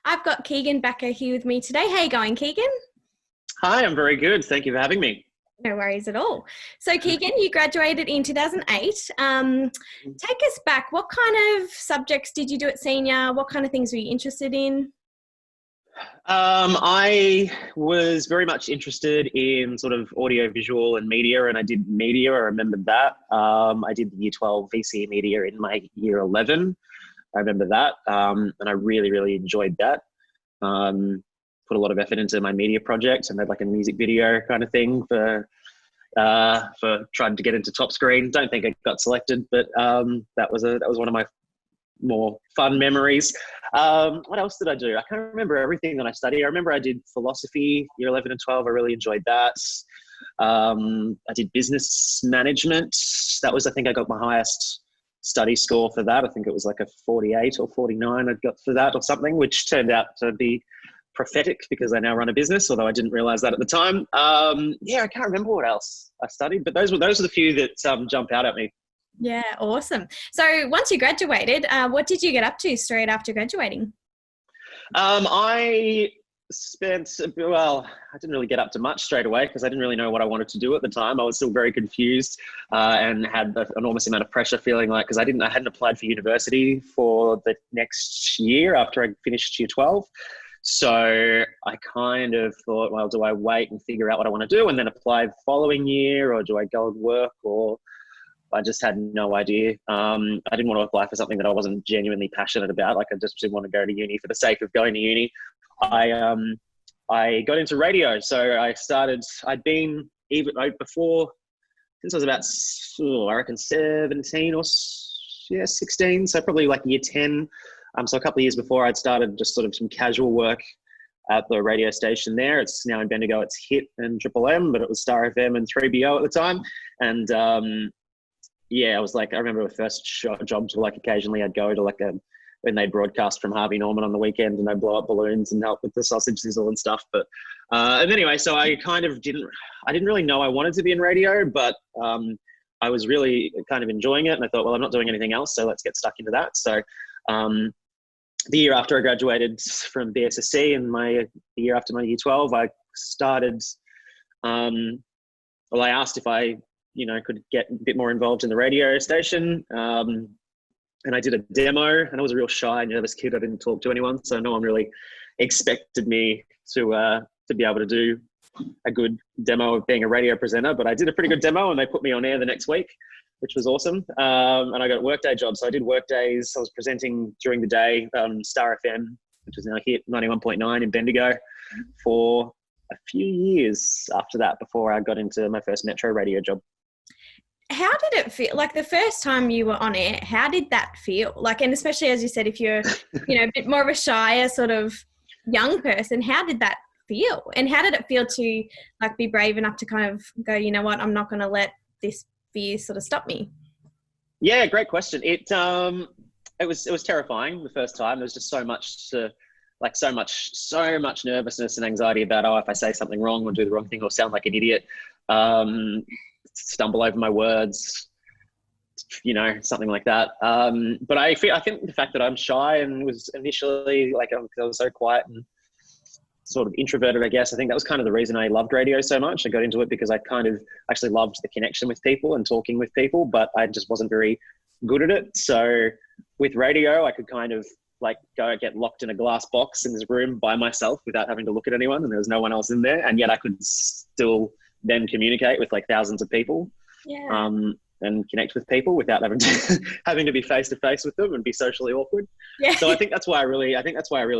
I've got Keegan Bakker here with me today. How you going, Keegan? Hi, I'm very good. Thank you for having me. No worries at all. So, Keegan, you graduated in 2008. Take us back. What kind of subjects did you do at senior? What kind of things were you interested in? I was very much interested in sort of audio, visual and media, and I did media. I remember that. I did the Year 12 VCE media in my Year 11. I remember that, and I really, really enjoyed that. Put a lot of effort into my media project. I made like a music video kind of thing for trying to get into top screen. Don't think I got selected, but that was one of my more fun memories. What else did I do? I can't remember everything that I studied. I remember I did philosophy, Year 11 and 12. I really enjoyed that. I did business management. That was, I think I got my highest study score for that. I think it was like a 48 or 49 I got for that or something, which turned out to be prophetic because I now run a business, although I didn't realize that at the time. I can't remember what else I studied, but those are the few that jump out at me. Yeah, awesome. So once you graduated, what did you get up to straight after graduating? I didn't really get up to much straight away because I didn't really know what I wanted to do at the time. I was still very confused and had an enormous amount of pressure, feeling like, because I hadn't applied for university for the next year after I finished Year 12. So I kind of thought, well, do I wait and figure out what I want to do and then apply the following year, or do I go and work? Or I just had no idea. I didn't want to apply for something that I wasn't genuinely passionate about. Like, I just didn't want to go to uni for the sake of going to uni. I got into radio. So I'd been even before, since I was about, I reckon 17 or 16. So probably like Year 10. So a couple of years before, I'd started just sort of some casual work at the radio station there. It's now in Bendigo. It's Hit and Triple M, but it was Star FM and 3BO at the time. And I was like, I remember the first jobs were like, occasionally I'd go to like when they broadcast from Harvey Norman on the weekend, and they'd blow up balloons and help with the sausage sizzle and stuff. But and anyway, so I kind of didn't really know I wanted to be in radio, but I was really kind of enjoying it. And I thought, well, I'm not doing anything else, so let's get stuck into that. So the year after I graduated from BSSC and the year after my Year 12, I started, I asked if I could get a bit more involved in the radio station. And I did a demo, and I was a real shy, nervous kid. I didn't talk to anyone, so no one really expected me to be able to do a good demo of being a radio presenter. But I did a pretty good demo, and they put me on air the next week, which was awesome. And I got a workday job. So I did workdays. I was presenting during the day, Star FM, which is now Hit 91.9 in Bendigo, for a few years after that, before I got into my first metro radio job. How did it feel? Like, the first time you were on air, how did that feel? Like, and especially as you said, if you're, a bit more of a shyer sort of young person, how did that feel? And how did it feel to like be brave enough to kind of go, you know what, I'm not going to let this fear sort of stop me? Yeah, great question. It was terrifying the first time. There was just so much nervousness and anxiety about, if I say something wrong or do the wrong thing or sound like an idiot, stumble over my words, something like that. But I think the fact that I'm shy and was initially I was so quiet and sort of introverted, I guess, I think that was kind of the reason I loved radio so much. I got into it because I kind of actually loved the connection with people and talking with people, but I just wasn't very good at it. So with radio, I could kind of go get locked in a glass box in this room by myself without having to look at anyone, and there was no one else in there. And yet I could still then communicate with thousands of people, and connect with people without having to be face to face with them and be socially awkward. Yeah. So I think that's why I really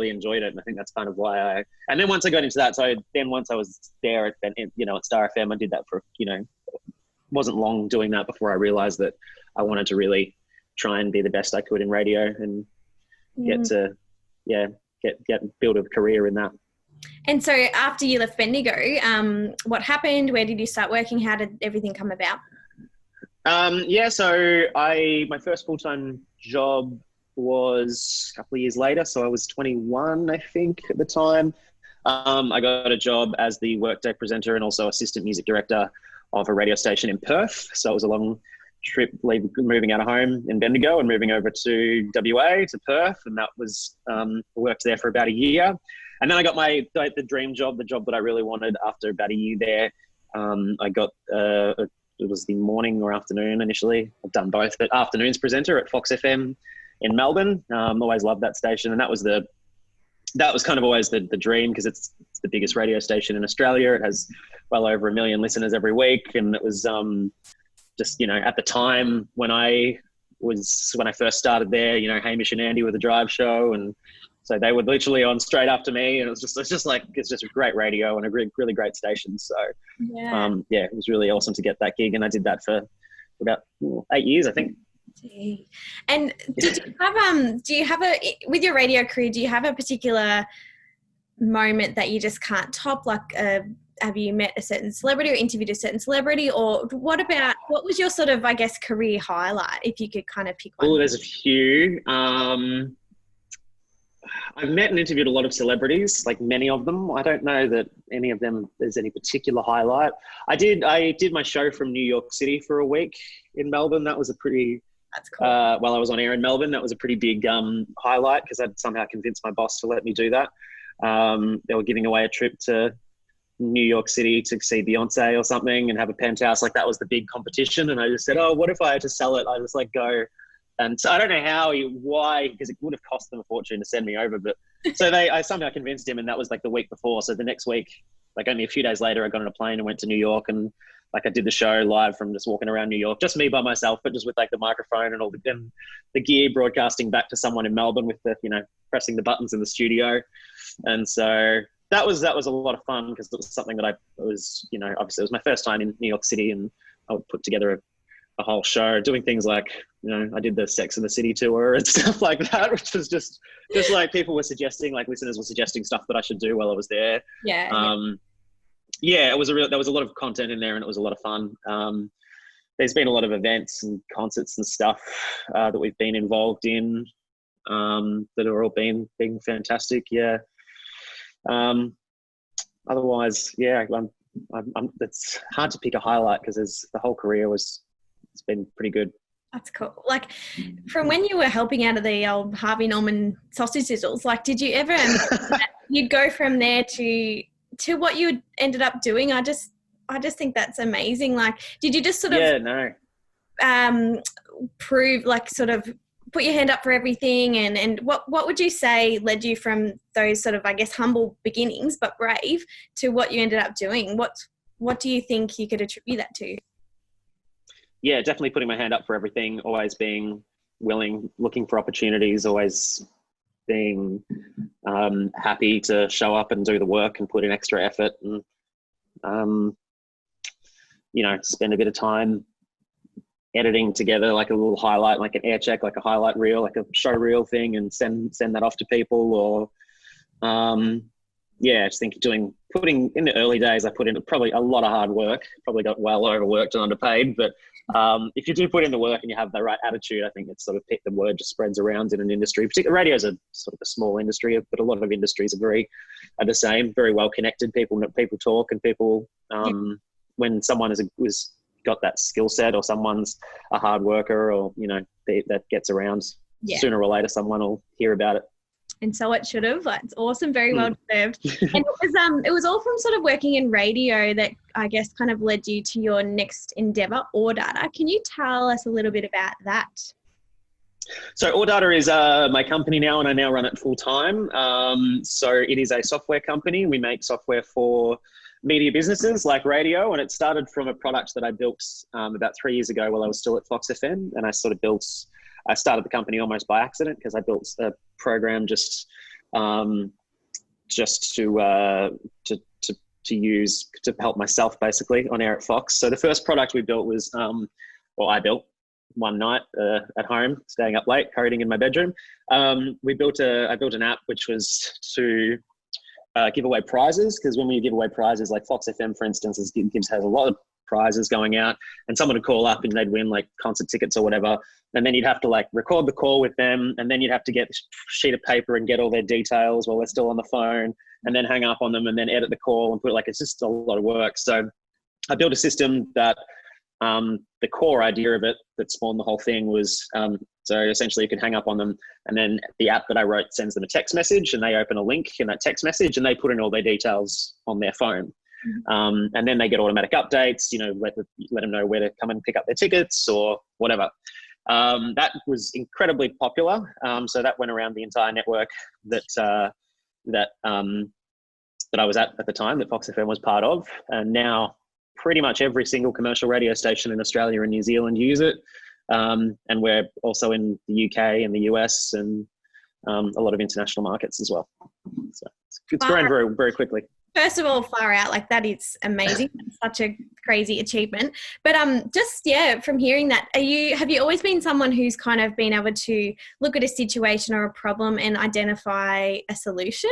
enjoyed it. And I think that's kind of why and then once I got into that, once I was there at Star FM, I did that for, wasn't long doing that before I realized that I wanted to really try and be the best I could in radio and build a career in that. And so after you left Bendigo, what happened? Where did you start working? How did everything come about? So my first full-time job was a couple of years later. So I was 21, I think, at the time. I got a job as the workday presenter and also assistant music director of a radio station in Perth. So it was a long moving out of home in Bendigo and moving over to WA, to Perth. And that was, worked there for about a year. And then I got the dream job, the job that I really wanted after about a year there. I got, it was the morning or afternoon initially. I've done both, but afternoons presenter at Fox FM in Melbourne. Always loved that station. And that was kind of always the dream, because it's the biggest radio station in Australia. It has well over 1 million listeners every week. And it was just, at the time when I first started there, Hamish and Andy were the drive show. And so they were literally on straight after me. And it's just a great radio and a really great station. So it was really awesome to get that gig. And I did that for about 8 years, I think. And do you have with your radio career, do you have a particular moment that you just can't top? Like, have you met a certain celebrity or interviewed a certain celebrity, or what was your sort of, I guess, career highlight, if you could kind of pick one? Oh, there's a few. I've met and interviewed a lot of celebrities, like many of them. I don't know that any of them there's any particular highlight. I did my show from New York City for a week in Melbourne. That was a pretty... That's cool. While I was on air in Melbourne, that was a pretty big highlight, because I'd somehow convinced my boss to let me do that. They were giving away a trip to New York City to see Beyonce or something and have a penthouse. Like, that was the big competition. And I just said, oh, what if I had to sell it? I just go. And so I don't know why, because it would have cost them a fortune to send me over. But so I somehow convinced him, and that was like the week before. So the next week, like only a few days later, I got on a plane and went to New York, and like I did the show live from just walking around New York, just me by myself, but just with like the microphone and all the gear, broadcasting back to someone in Melbourne with the, pressing the buttons in the studio. And so that was a lot of fun, because it was something that I was, obviously it was my first time in New York City, and I would put together a whole show doing things like, I did the Sex and the City tour and stuff like that, which was just like people were suggesting, like listeners were suggesting stuff that I should do while I was there. There was a lot of content in there, and it was a lot of fun. There's been a lot of events and concerts and stuff that we've been involved in that are all been fantastic. Yeah. Otherwise, it's hard to pick a highlight, because the whole career it's been pretty good. That's cool. Like, from when you were helping out of the old Harvey Norman sausage sizzles, like, did you ever you'd go from there to what you ended up doing? I just think that's amazing. Like, did you just sort of prove, like, sort of put your hand up for everything, and what would you say led you from those sort of, I guess, humble beginnings but brave to what you ended up doing? What do you think you could attribute that to? Yeah, definitely putting my hand up for everything, always being willing, looking for opportunities, always being happy to show up and do the work and put in extra effort, and spend a bit of time editing together like a little highlight, like an air check, like a highlight reel, like a show reel thing, and send that off to people. Or I just think putting in the early days, I put in probably a lot of hard work, probably got well overworked and underpaid, but if you do put in the work and you have the right attitude, I think it's sort of the word just spreads around in an industry. Particularly radio is a sort of a small industry, but a lot of industries are the same, very well connected. People talk, and people, when someone has got that skill set, or someone's a hard worker, or, that gets around, sooner or later someone will hear about it. And so it should have. It's awesome. Very well deserved. And it was all from sort of working in radio that, I guess, kind of led you to your next endeavour, Audata. Can you tell us a little bit about that? So Audata is my company now, and I now run it full time. So it is a software company. We make software for media businesses like radio, and it started from a product that I built about 3 years ago while I was still at Fox FM, and I started the company almost by accident, because I built a program just to use to help myself basically on air at Fox. So the first product we built was, I built one night at home, staying up late, coding in my bedroom. I built an app which was to give away prizes, because when we give away prizes, like Fox FM, for instance, has a lot of prizes going out, and someone would call up and they'd win like concert tickets or whatever, and then you'd have to like record the call with them, and then you'd have to get a sheet of paper and get all their details while they're still on the phone, and then hang up on them, and then edit the call and put it's just a lot of work. So I built a system that the core idea of it that spawned the whole thing was, so essentially you can hang up on them, and then the app that I wrote sends them a text message, and they open a link in that text message, and they put in all their details on their phone. And then they get automatic updates, let them know where to come and pick up their tickets or whatever. That was incredibly popular. So that went around the entire network that I was at the time, that Fox FM was part of. And now pretty much every single commercial radio station in Australia and New Zealand use it. And we're also in the UK and the US and a lot of international markets as well. So it's grown very, very quickly. First of all, far out, like that is amazing. Such a crazy achievement. But from hearing that, have you always been someone who's kind of been able to look at a situation or a problem and identify a solution?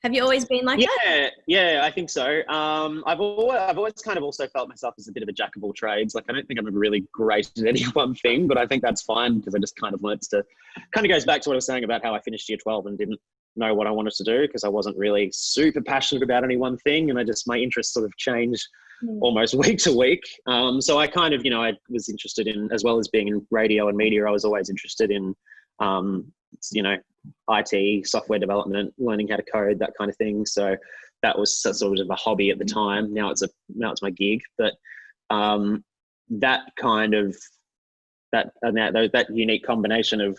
Have you always been like that? Yeah, I think so. I've always kind of also felt myself as a bit of a jack of all trades. Like, I don't think I'm ever really great at any one thing, but I think that's fine because I just kind of learnt to, kind of goes back to what I was saying about how I finished year 12 and didn't know what I wanted to do because I wasn't really super passionate about any one thing, and my interests sort of changed almost week to week. So I kind of, I was interested in, as well as being in radio and media, I was always interested in, IT, software development, learning how to code, that kind of thing. So that was sort of a hobby at the time. Now it's my gig. But that unique combination of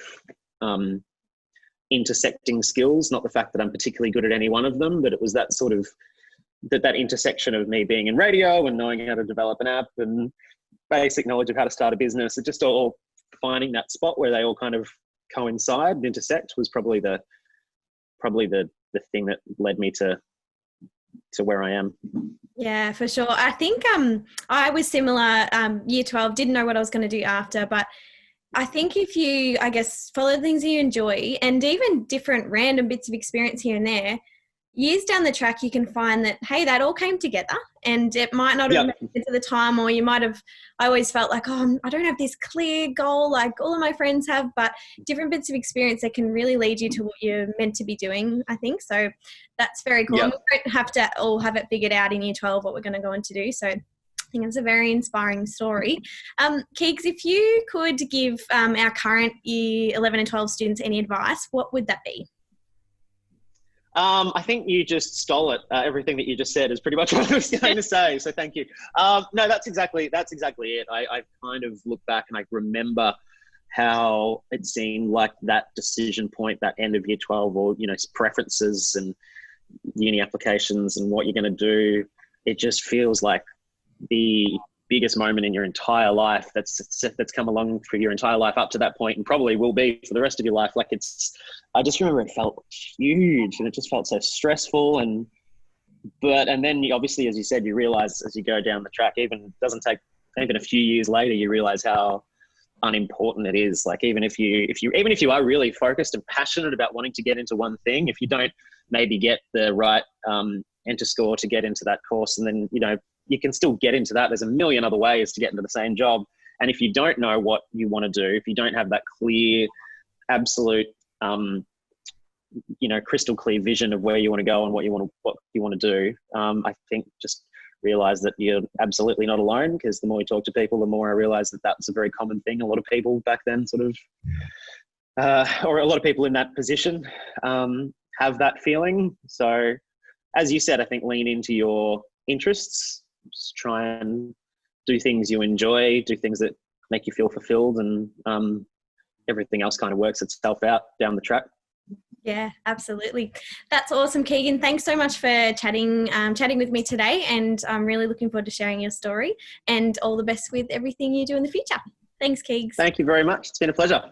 intersecting skills, not the fact that I'm particularly good at any one of them, but it was that sort of that intersection of me being in radio and knowing how to develop an app and basic knowledge of how to start a business. It just all finding that spot where they all kind of coincide and intersect was probably the thing that led me to where I am. Yeah, for sure. I think I was similar. Year 12, didn't know what I was going to do after, but I think if you, follow things you enjoy and even different random bits of experience here and there, years down the track, you can find that, hey, that all came together, and it might not have made it to the time, or I always felt like, I don't have this clear goal like all of my friends have, but different bits of experience that can really lead you to what you're meant to be doing, I think. So that's very cool. Yep. We don't have to all have it figured out in year 12 what we're going to go on to do. So I think it's a very inspiring story. Keegs, if you could give our current year 11 and 12 students any advice, what would that be? I think you just stole it. Everything that you just said is pretty much what I was going to say. So thank you. No, that's exactly it. I kind of look back and I remember how it seemed like that decision point, that end of year 12, or, preferences and uni applications and what you're going to do. It just feels like the biggest moment in your entire life that's come along for your entire life up to that point, and probably will be for the rest of your life. Like, I just remember it felt huge and it just felt so stressful. And then obviously, as you said, you realize as you go down the track, even a few years later, you realize how unimportant it is. Like, even if you are really focused and passionate about wanting to get into one thing, if you don't maybe get the right enter score to get into that course, and then, you can still get into that. There's a million other ways to get into the same job. And if you don't know what you want to do, if you don't have that clear, absolute, crystal clear vision of where you want to go and what you want to do, I think just realize that you're absolutely not alone, because the more you talk to people, the more I realize that that's a very common thing. A lot of people back then or a lot of people in that position have that feeling. So as you said, I think lean into your interests. Just try and do things you enjoy, do things that make you feel fulfilled, and everything else kind of works itself out down the track. Yeah, absolutely. That's awesome, Keegan. Thanks so much for chatting with me today, and I'm really looking forward to sharing your story, and all the best with everything you do in the future. Thanks, Keegs. Thank you very much. It's been a pleasure.